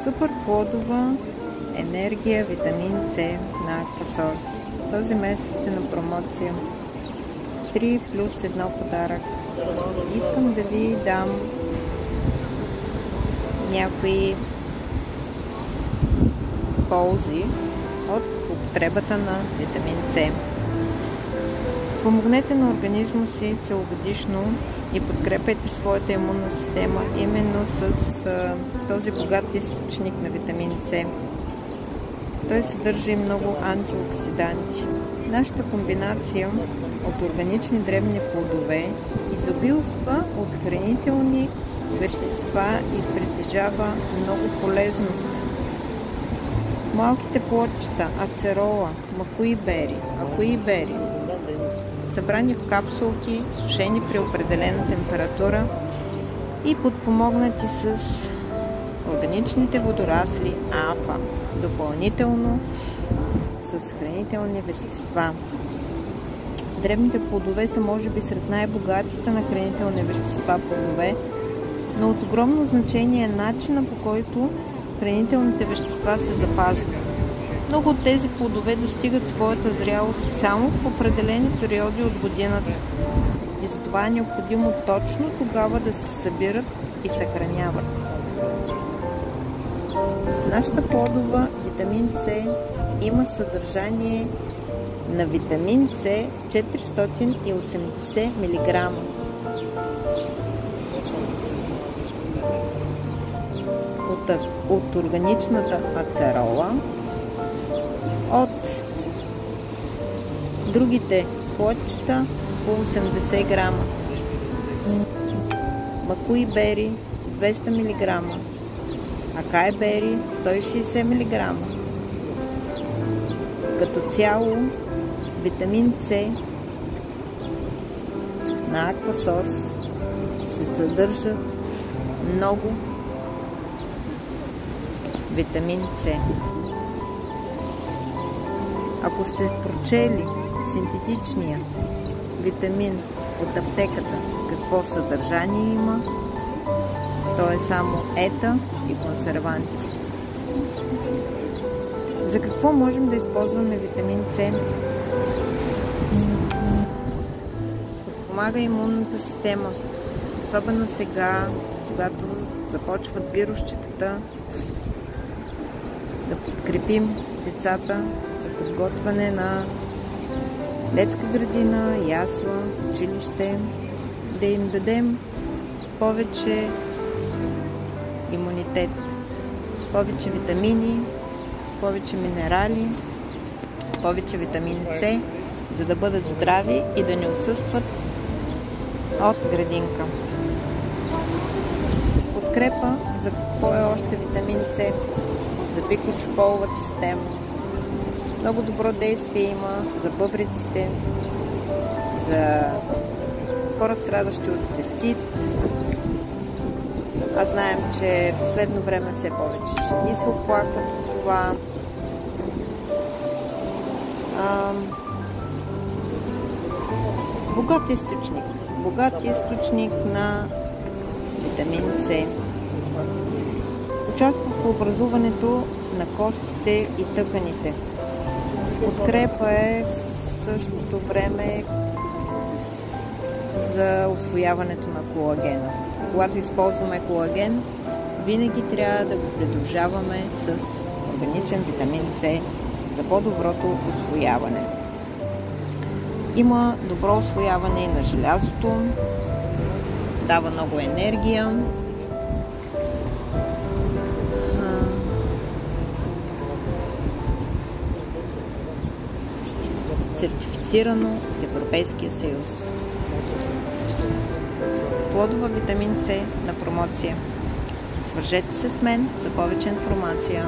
Супер плодова енергия, витамин С на Aquasource. Този месец е на промоция 3 плюс 1 подарък. Искам да ви дам някои ползи от употребата на витамин С. Помогнете на организма си целогодишно и подкрепете своята имунна система именно с този богат източник на витамин С. Той съдържа и много антиоксиданти. Нашата комбинация от органични дребни плодове изобилства от хранителни вещества и притежава много полезности. Малките плодчета ацерола, акуибери, събрани в капсулки, сушени при определена температура и подпомогнати с органичните водорасли АФА, допълнително с хранителни вещества. Дребните плодове са може би сред най-богатите на хранителни вещества плодове, но от огромно значение е начина, по който хранителните вещества се запазват. Много от тези плодове достигат своята зрялост само в определени периоди от годината и затова е необходимо точно тогава да се събират и съхраняват. Нашата плодова витамин С има съдържание на витамин С 480 мг. От органичната ацерола, от другите плодчета по 80 грама, макуибери 200 мг, акайбери 160 мг. Като цяло витамин С на Aquasource се съдържа много витамин С. Ако сте прочели синтетичният витамин от аптеката какво съдържание има, то е само ета и консерванти. За какво можем да използваме витамин С? Подпомага имунната система, особено сега, когато започват вирусчетата, да подкрепим децата за подготвяне на детска градина, ясла, училище, да им дадем повече имунитет, повече витамини, повече минерали, повече витамин С, за да бъдат здрави и да не отсъстват от градинка. Подкрепа за какво е още витамин С? За пикочополовата система. Много добро действие има за бъбреците, за хора страдащи от цистит. Аз знаем, че в последно време все повече жени се оплакват от това. Богат източник на витамин С. Участва в образуването на костите и тъканите. Подкрепа е в същото време за усвояването на колагена. Когато използваме колаген, винаги трябва да го придружаваме с органичен витамин С за по-доброто усвояване. Има добро усвояване и на желязото, дава много енергия. Сертифицирано от Европейския съюз. Плодова витамин С на промоция. Свържете се с мен за повече информация.